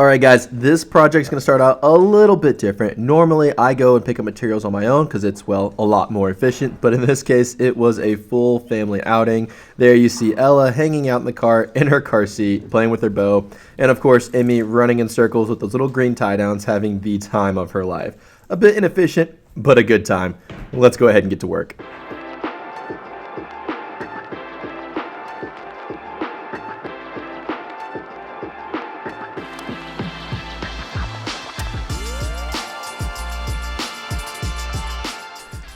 Alright guys, this project is going to start out a little bit different. Normally I go and pick up materials on my own because it's, well, a lot more efficient, but in this case it was a full family outing. There you see Ella hanging out in the car in her car seat, playing with her bow, and of course Emmie running in circles with those little green tie downs, having the time of her life. A bit inefficient, but a good time. Let's go ahead and get to work.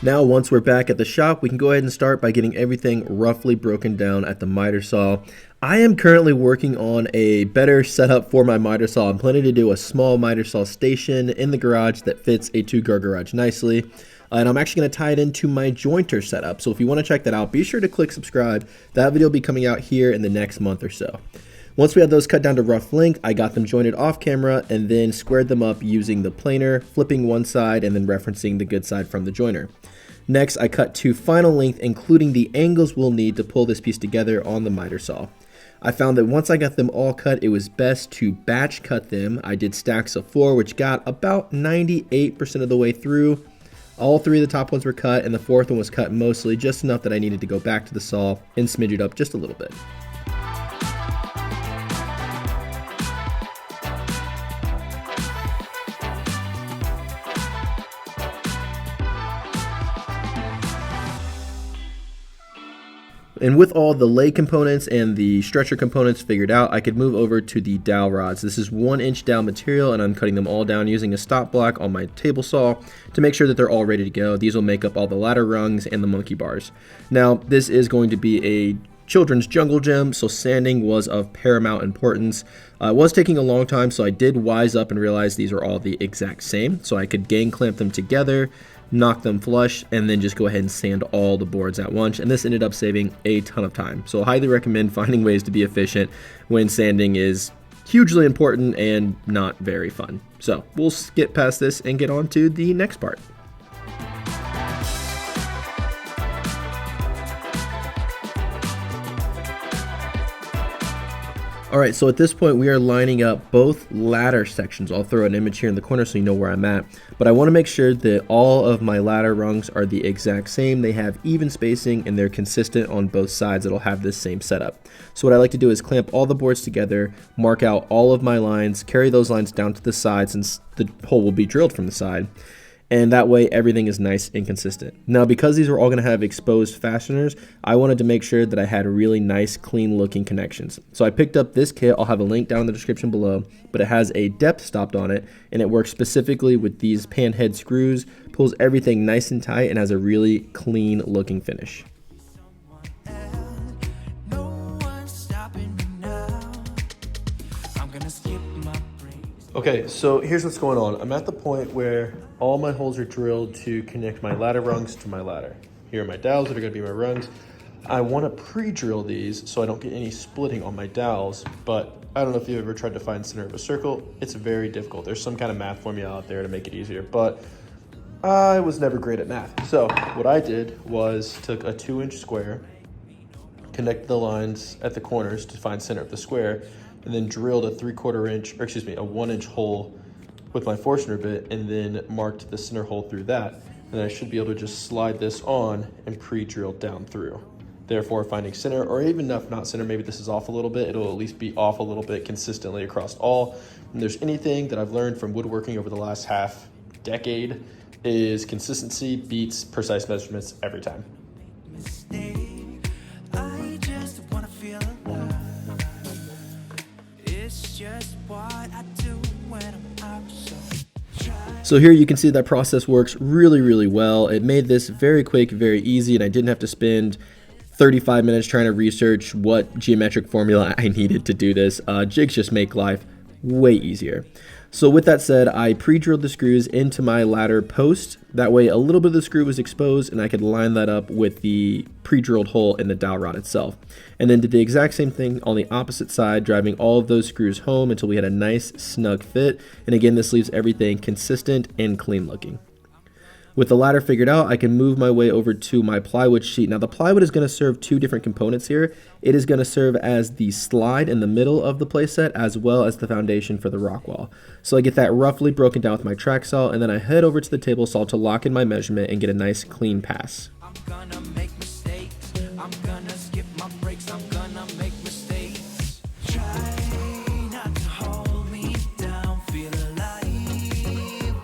Now, once we're back at the shop, we can go ahead and start by getting everything roughly broken down at the miter saw. I am currently working on a better setup for my miter saw. I'm planning to do a small miter saw station in the garage that fits a 2-car garage nicely. And I'm actually going to tie it into my jointer setup. So if you want to check that out, be sure to click subscribe. That video will be coming out here in the next month or so. Once we had those cut down to rough length, I got them jointed off camera and then squared them up using the planer, flipping one side and then referencing the good side from the joiner. Next, I cut to final length, including the angles we'll need to pull this piece together on the miter saw. I found that once I got them all cut, it was best to batch cut them. I did stacks of 4, which got about 98% of the way through. All 3 of the top ones were cut, and the 4th one was cut mostly, just enough that I needed to go back to the saw and smidge it up just a little bit. And with all the lay components and the stretcher components figured out, I could move over to the dowel rods. This is 1-inch dowel material, and I'm cutting them all down using a stop block on my table saw to make sure that they're all ready to go. These will make up all the ladder rungs and the monkey bars. Now, this is going to be a children's jungle gym, so sanding was of paramount importance. It was taking a long time, so I did wise up and realize these are all the exact same, so I could gang clamp them together, knock them flush, and then just go ahead and sand all the boards at once, and this ended up saving a ton of time. So I highly recommend finding ways to be efficient when sanding is hugely important and not very fun. So we'll skip past this and get on to the next part. Alright, so at this point we are lining up both ladder sections. I'll throw an image here in the corner so you know where I'm at. But I want to make sure that all of my ladder rungs are the exact same. They have even spacing and they're consistent on both sides. It'll have this same setup. So what I like to do is clamp all the boards together, mark out all of my lines, carry those lines down to the side since the hole will be drilled from the side. And that way everything is nice and consistent. Now, because these are all going to have exposed fasteners, I wanted to make sure that I had really nice, clean looking connections. So I picked up this kit. I'll have a link down in the description below, but it has a depth stop on it, and it works specifically with these pan head screws, pulls everything nice and tight, and has a really clean looking finish. Okay, so here's what's going on. I'm at the point where all my holes are drilled to connect my ladder rungs to my ladder. Here are my dowels that are gonna be my rungs. I wanna pre-drill these so I don't get any splitting on my dowels, but I don't know if you've ever tried to find center of a circle. It's very difficult. There's some kind of math formula out there to make it easier, but I was never great at math. So what I did was took a 2-inch square, connected the lines at the corners to find center of the square, and then drilled a 1-inch hole with my Forstner bit, and then marked the center hole through that. And I should be able to just slide this on and pre-drill down through. Therefore, finding center, or even if not center, maybe this is off a little bit, it'll at least be off a little bit consistently across all. And there's anything that I've learned from woodworking over the last half decade is consistency beats precise measurements every time. So here you can see that process works really, really well. It made this very quick, very easy, and I didn't have to spend 35 minutes trying to research what geometric formula I needed to do this. Jigs just make life way easier. So with that said, I pre-drilled the screws into my ladder post. That way a little bit of the screw was exposed and I could line that up with the pre-drilled hole in the dowel rod itself. And then did the exact same thing on the opposite side, driving all of those screws home until we had a nice snug fit. And again, this leaves everything consistent and clean looking. With the ladder figured out, I can move my way over to my plywood sheet. Now the plywood is going to serve two different components here. It is going to serve as the slide in the middle of the playset as well as the foundation for the rock wall. So I get that roughly broken down with my track saw, and then I head over to the table saw to lock in my measurement and get a nice clean pass. I'm gonna make mistakes. I'm gonna skip my breaks. I'm gonna make mistakes. Try not to hold me down. Feel alive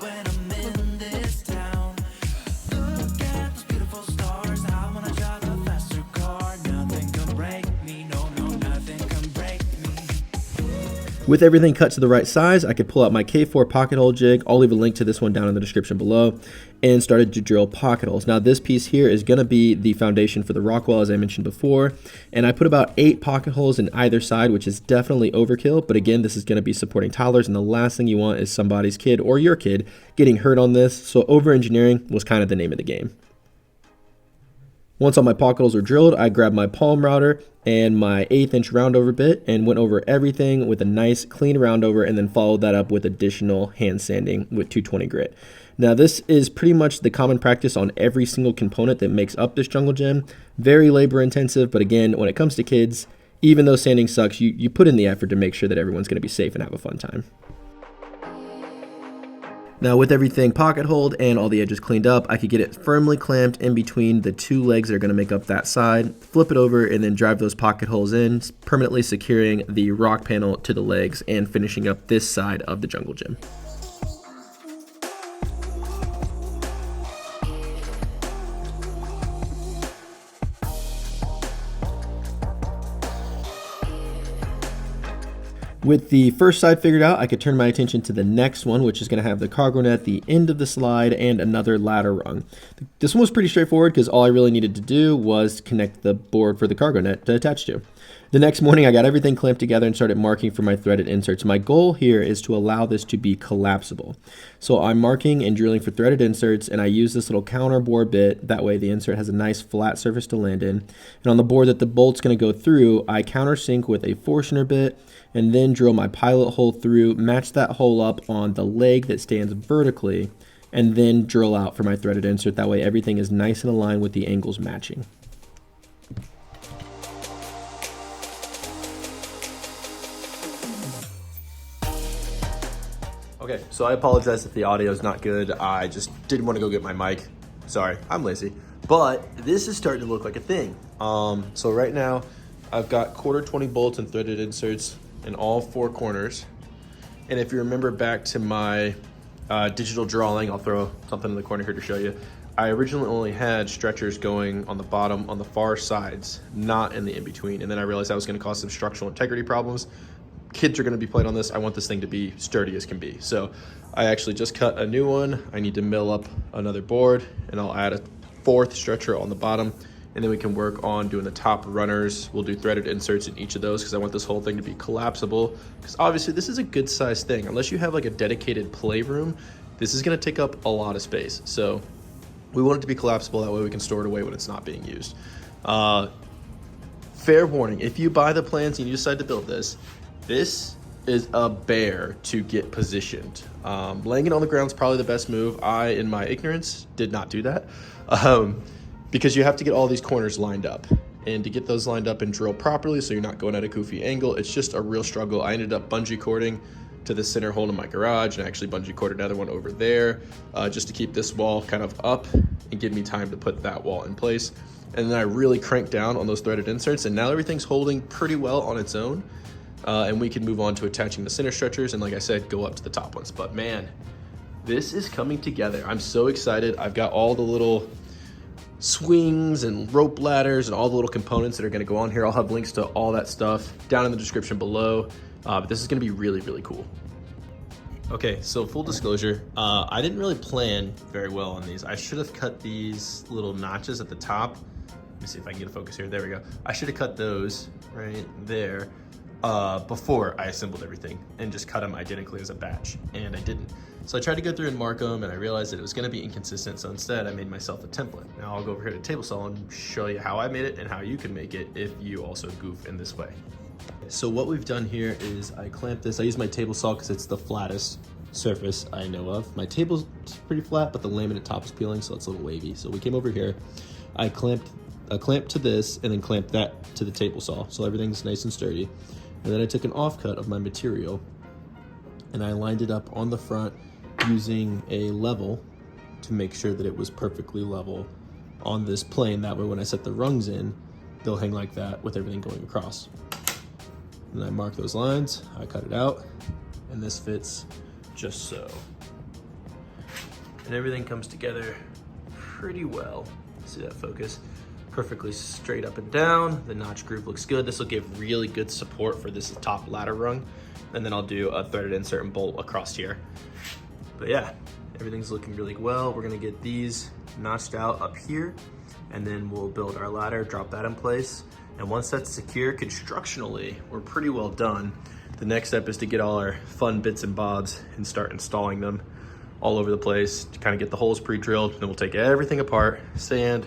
when I'm in this town. Look at those beautiful stars. I wanna drive a faster car. Nothing can break me. No, nothing can break me. With everything cut to the right size, I could pull out my K4 pocket hole jig. I'll leave a link to this one down in the description below, and started to drill pocket holes. Now this piece here is going to be the foundation for the rock wall, as I mentioned before, and I put about 8 pocket holes in either side, which is definitely overkill, but again, this is going to be supporting toddlers, and the last thing you want is somebody's kid or your kid getting hurt on this, so over-engineering was kind of the name of the game. Once all my pocket holes are drilled, I grabbed my palm router and my 1/8 inch roundover bit and went over everything with a nice clean roundover, and then followed that up with additional hand sanding with 220 grit. Now this is pretty much the common practice on every single component that makes up this jungle gym. Very labor intensive, but again, when it comes to kids, even though sanding sucks, you put in the effort to make sure that everyone's going to be safe and have a fun time. Now with everything pocket holed and all the edges cleaned up, I could get it firmly clamped in between the 2 legs that are going to make up that side, flip it over, and then drive those pocket holes in, permanently securing the rock panel to the legs and finishing up this side of the jungle gym. With the first side figured out, I could turn my attention to the next one, which is going to have the cargo net, the end of the slide, and another ladder rung. This one was pretty straightforward because all I really needed to do was connect the board for the cargo net to attach to. The next morning, I got everything clamped together and started marking for my threaded inserts. My goal here is to allow this to be collapsible. So I'm marking and drilling for threaded inserts, and I use this little counter bore bit. That way the insert has a nice flat surface to land in. And on the board that the bolt's going to go through, I countersink with a Forstner bit, and then drill my pilot hole through, match that hole up on the leg that stands vertically, and then drill out for my threaded insert. That way everything is nice and aligned with the angles matching. Okay, so I apologize if the audio is not good. I just didn't want to go get my mic. Sorry, I'm lazy. But this is starting to look like a thing. So right now, I've got 1/4 bolts and threaded inserts in all 4 corners. And if you remember back to my digital drawing, I'll throw something in the corner here to show you. I originally only had stretchers going on the bottom on the far sides, not in the in-between. And then I realized that was going to cause some structural integrity problems. Kids are going to be playing on this. I want this thing to be sturdy as can be. So I actually just cut a new one. I need to mill up another board, and I'll add a 4th stretcher on the bottom. And then we can work on doing the top runners. We'll do threaded inserts in each of those because I want this whole thing to be collapsible. Because obviously this is a good size thing. Unless you have like a dedicated playroom, this is gonna take up a lot of space. So we want it to be collapsible. That way we can store it away when it's not being used. Fair warning, if you buy the plans and you decide to build this, this is a bear to get positioned. Laying it on the ground is probably the best move. I, in my ignorance, did not do that. Because you have to get all these corners lined up, and to get those lined up and drill properly so you're not going at a goofy angle, it's just a real struggle. I ended up bungee cording to the center hole in my garage, and actually bungee corded another one over there just to keep this wall kind of up and give me time to put that wall in place. And then I really cranked down on those threaded inserts, and now everything's holding pretty well on its own, and we can move on to attaching the center stretchers and, like I said, go up to the top ones. But man, this is coming together. I'm so excited. I've got all the little swings and rope ladders and all the little components that are going to go on here. I'll have links to all that stuff down in the description below, but this is going to be really, really cool. Okay, so full disclosure, I didn't really plan very well on these. I should have cut these little notches at the top. Let me see if I can get a focus here. There we go. I should have cut those right there before I assembled everything and just cut them identically as a batch, and I didn't. So I tried to go through and mark them, and I realized that it was going to be inconsistent, so instead I made myself a template. Now I'll go over here to table saw and show you how I made it and how you can make it if you also goof in this way. So what we've done here is I clamped this. I use my table saw because it's the flattest surface I know of. My table's pretty flat, but the laminate top is peeling, so it's a little wavy. So we came over here. I clamped a clamp to this and then clamped that to the table saw, so everything's nice and sturdy. And then I took an offcut of my material and I lined it up on the front using a level to make sure that it was perfectly level on this plane. That way when I set the rungs in, they'll hang like that with everything going across. And I mark those lines, I cut it out, and this fits just so. And everything comes together pretty well. See that focus? Perfectly straight up and down. The notch groove looks good. This will give really good support for this top ladder rung. And then I'll do a threaded insert and bolt across here. But yeah, everything's looking really well. We're gonna get these notched out up here, and then we'll build our ladder, drop that in place. And once that's secure, constructionally, we're pretty well done. The next step is to get all our fun bits and bobs and start installing them all over the place to kind of get the holes pre-drilled. Then we'll take everything apart, sand,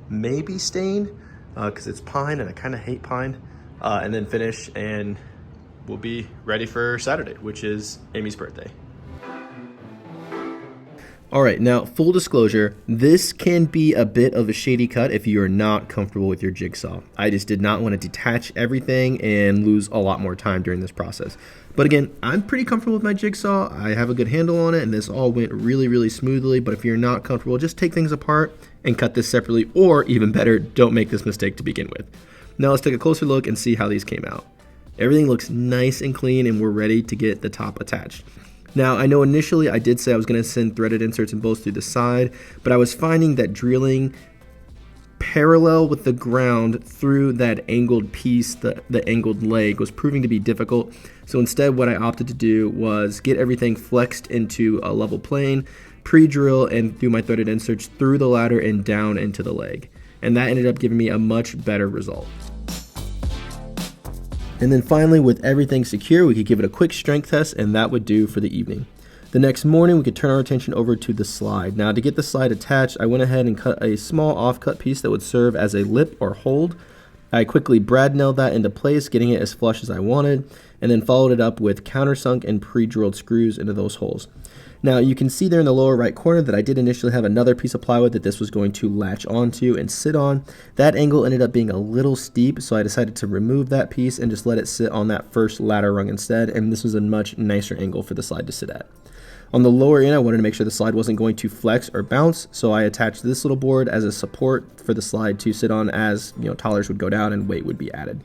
maybe stain, because it's pine and I kind of hate pine, and then finish, and we'll be ready for Saturday, which is Amy's birthday. All right, now full disclosure, this can be a bit of a shady cut if you are not comfortable with your jigsaw. I just did not want to detach everything and lose a lot more time during this process. But again, I'm pretty comfortable with my jigsaw. I have a good handle on it, and this all went really, really smoothly. But if you're not comfortable, just take things apart and cut this separately, or even better, don't make this mistake to begin with. Now let's take a closer look and see how these came out. Everything looks nice and clean, and we're ready to get the top attached. Now, I know initially I did say I was going to send threaded inserts and bolts through the side, but I was finding that drilling parallel with the ground through that angled piece, the angled leg, was proving to be difficult. So instead, what I opted to do was get everything flexed into a level plane, pre-drill, and do my threaded inserts through the ladder and down into the leg. And that ended up giving me a much better result. And then finally, with everything secure, we could give it a quick strength test, and that would do for the evening. The next morning, we could turn our attention over to the slide. Now, to get the slide attached, I went ahead and cut a small offcut piece that would serve as a lip or hold. I quickly brad nailed that into place, getting it as flush as I wanted, and then followed it up with countersunk and pre-drilled screws into those holes. Now, you can see there in the lower right corner that I did initially have another piece of plywood that this was going to latch onto and sit on. That angle ended up being a little steep, so I decided to remove that piece and just let it sit on that first ladder rung instead, and this was a much nicer angle for the slide to sit at. On the lower end, I wanted to make sure the slide wasn't going to flex or bounce, so I attached this little board as a support for the slide to sit on as, toddlers would go down and weight would be added.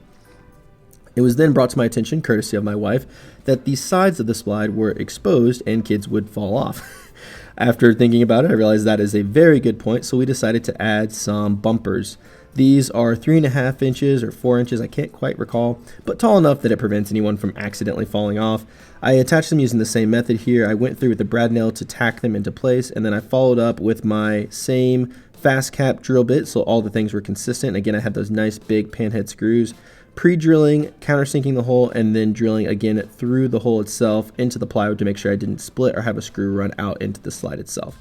It was then brought to my attention, courtesy of my wife, that the sides of the slide were exposed and kids would fall off. After thinking about it, I realized that is a very good point, so we decided to add some bumpers. These are 3.5 inches or 4 inches, I can't quite recall, but tall enough that it prevents anyone from accidentally falling off. I attached them using the same method here. I went through with the brad nail to tack them into place, and then I followed up with my same fast cap drill bit, so all the things were consistent. Again, I had those nice big panhead screws. Pre-drilling, countersinking the hole, and then drilling again through the hole itself into the plywood to make sure I didn't split or have a screw run out into the slide itself.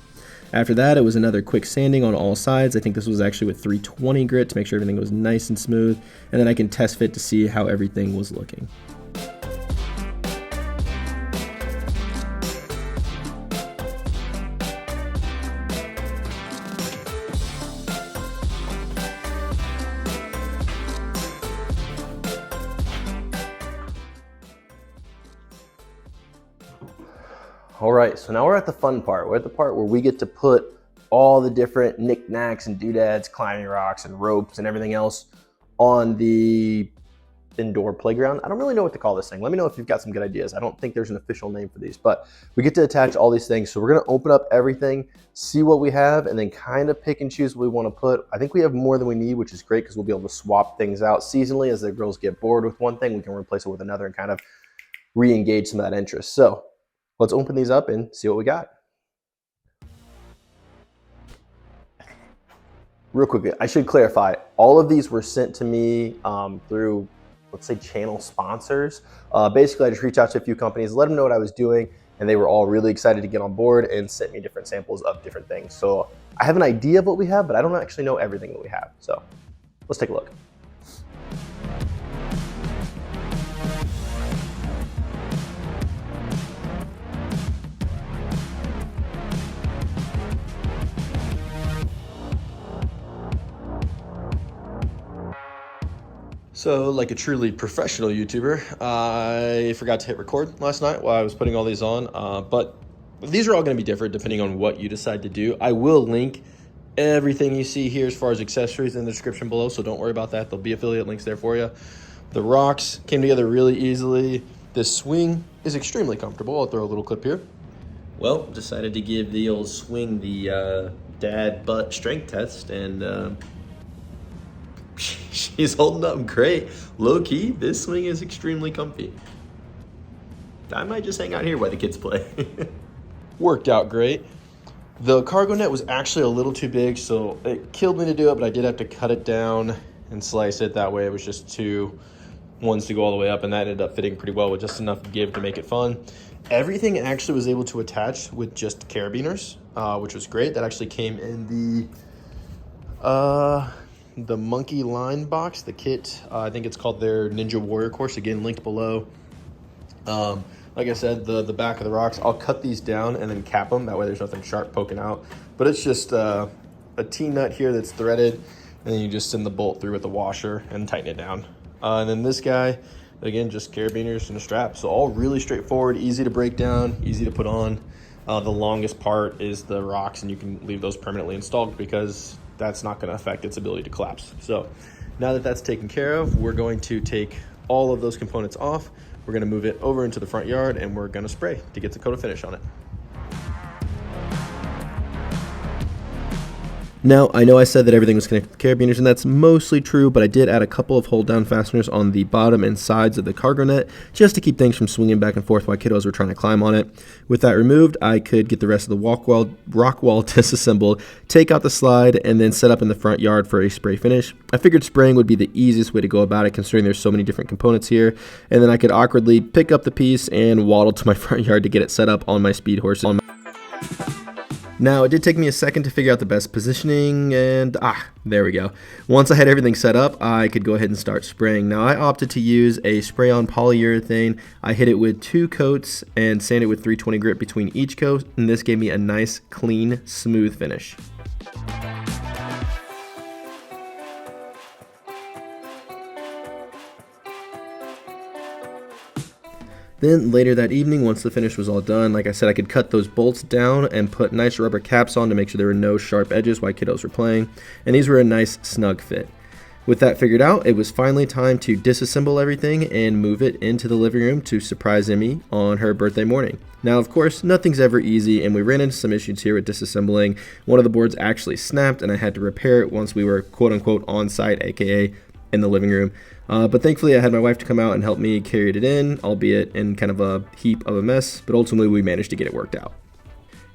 After that, it was another quick sanding on all sides. I think this was actually with 320 grit to make sure everything was nice and smooth, and then I can test fit to see how everything was looking. All right, so now we're at the fun part. We're at the part where we get to put all the different knickknacks and doodads, climbing rocks and ropes and everything else on the indoor playground. I don't really know what to call this thing. Let me know if you've got some good ideas. I don't think there's an official name for these, but we get to attach all these things. So we're gonna open up everything, see what we have, and then kind of pick and choose what we wanna put. I think we have more than we need, which is great because we'll be able to swap things out seasonally. As the girls get bored with one thing, we can replace it with another and kind of re-engage some of that interest. So let's open these up and see what we got. Real quickly, I should clarify, all of these were sent to me through, let's say, channel sponsors. Basically, I just reached out to a few companies, let them know what I was doing, and they were all really excited to get on board and sent me different samples of different things. So I have an idea of what we have, but I don't actually know everything that we have. So let's take a look. So, like a truly professional YouTuber, I forgot to hit record last night while I was putting all these on, but these are all going to be different depending on what you decide to do. I will link everything you see here as far as accessories in the description below, so don't worry about that. There'll be affiliate links there for you. The rocks came together really easily. This swing is extremely comfortable. I'll throw a little clip here. Well, decided to give the old swing the dad butt strength test, and she's holding up great. Low key, this swing is extremely comfy. I might just hang out here while the kids play. Worked out great. The cargo net was actually a little too big, so it killed me to do it, but I did have to cut it down and slice it. That way it was just two ones to go all the way up, and that ended up fitting pretty well with just enough give to make it fun. Everything actually was able to attach with just carabiners, which was great. That actually came in the Monkey Line box, the kit. I think it's called their Ninja Warrior course, again linked below. Like I said, the back of the rocks, I'll cut these down and then cap them, that way there's nothing sharp poking out. But it's just a T-nut here that's threaded, and then you just send the bolt through with the washer and tighten it down. And then this guy, again, just carabiners and a strap. So all really straightforward, easy to break down, easy to put on. The longest part is the rocks, and you can leave those permanently installed because that's not going to affect its ability to collapse. So now that that's taken care of, we're going to take all of those components off. We're going to move it over into the front yard, and we're going to spray to get the coat of finish on it. Now, I know I said that everything was connected with carabiners, and that's mostly true, but I did add a couple of hold-down fasteners on the bottom and sides of the cargo net, just to keep things from swinging back and forth while kiddos were trying to climb on it. With that removed, I could get the rest of the rock wall disassembled, take out the slide, and then set up in the front yard for a spray finish. I figured spraying would be the easiest way to go about it, considering there's so many different components here, and then I could awkwardly pick up the piece and waddle to my front yard to get it set up on my speed horse. Now, it did take me a second to figure out the best positioning, and there we go. Once I had everything set up, I could go ahead and start spraying. Now, I opted to use a spray-on polyurethane. I hit it with 2 coats and sanded it with 320 grit between each coat, and this gave me a nice, clean, smooth finish. Then later that evening, once the finish was all done, like I said, I could cut those bolts down and put nice rubber caps on to make sure there were no sharp edges while kiddos were playing, and these were a nice snug fit. With that figured out, it was finally time to disassemble everything and move it into the living room to surprise Emmie on her birthday morning. Now, of course, nothing's ever easy, and we ran into some issues here with disassembling. One of the boards actually snapped, and I had to repair it once we were quote-unquote on site, aka in the living room. But thankfully I had my wife to come out and help me carry it in, albeit in kind of a heap of a mess, but ultimately we managed to get it worked out.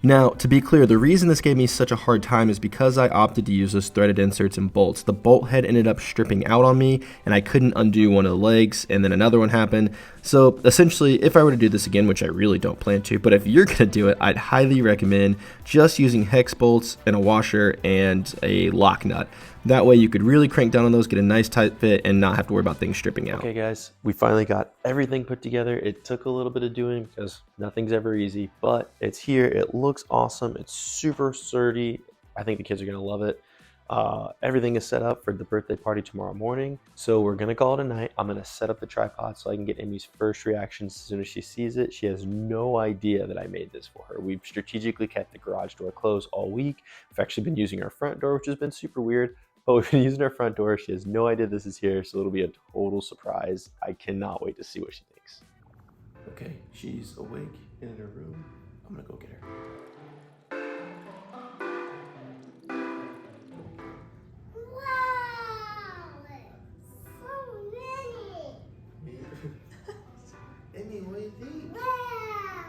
Now, to be clear, the reason this gave me such a hard time is because I opted to use those threaded inserts and bolts. The bolt head ended up stripping out on me, and I couldn't undo one of the legs, and then another one happened. So essentially, if I were to do this again, which I really don't plan to, but if you're going to do it, I'd highly recommend just using hex bolts and a washer and a lock nut. That way you could really crank down on those, get a nice tight fit, and not have to worry about things stripping out. Okay guys, we finally got everything put together. It took a little bit of doing because nothing's ever easy, but it's here. It looks awesome. It's super sturdy. I think the kids are gonna love it. Everything is set up for the birthday party tomorrow morning, so we're gonna call it a night. I'm gonna set up the tripod so I can get Emmie's first reactions as soon as she sees it. She has no idea that I made this for her. We've strategically kept the garage door closed all week. We've actually been using our front door, which has been super weird. But we've been using our front door. She has no idea this is here, so it'll be a total surprise. I cannot wait to see what she thinks. Okay, she's awake in her room. I'm gonna go get her. Wow! So many! Emmie, what do you think? Wow!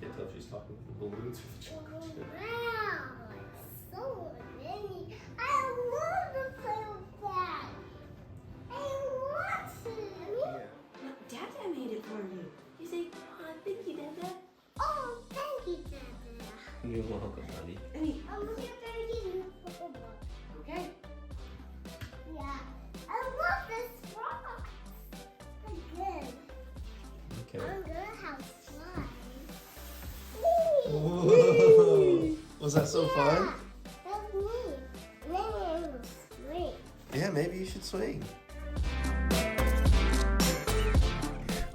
Can't tell if she's talking with the balloons or the chocolate chip. Wow! So many! I love to play with that! I want to! No, Dada made it for you. You say, oh, thank you, Dada. Oh, thank you, Dada! You're welcome, honey. Emmie, I'm gonna give you a book. okay. Yeah. I love this rock! Good. Okay. I'm gonna have fun. Whoa. Was that so fun? That's me. Name's Sweet. Yeah, maybe you should swing.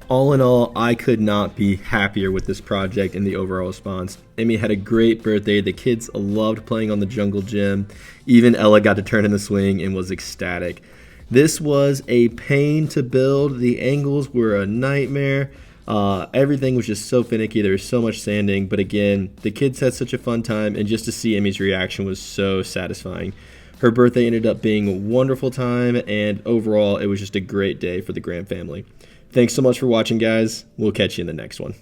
All in all, I could not be happier with this project and the overall response. Emmie had a great birthday. The kids loved playing on the jungle gym. Even Ella got to turn in the swing and was ecstatic. This was a pain to build. The angles were a nightmare. Everything was just so finicky. There was so much sanding. But again, the kids had such a fun time, and just to see Emmie's reaction was so satisfying. Her birthday ended up being a wonderful time, and overall, it was just a great day for the Graham family. Thanks so much for watching, guys. We'll catch you in the next one.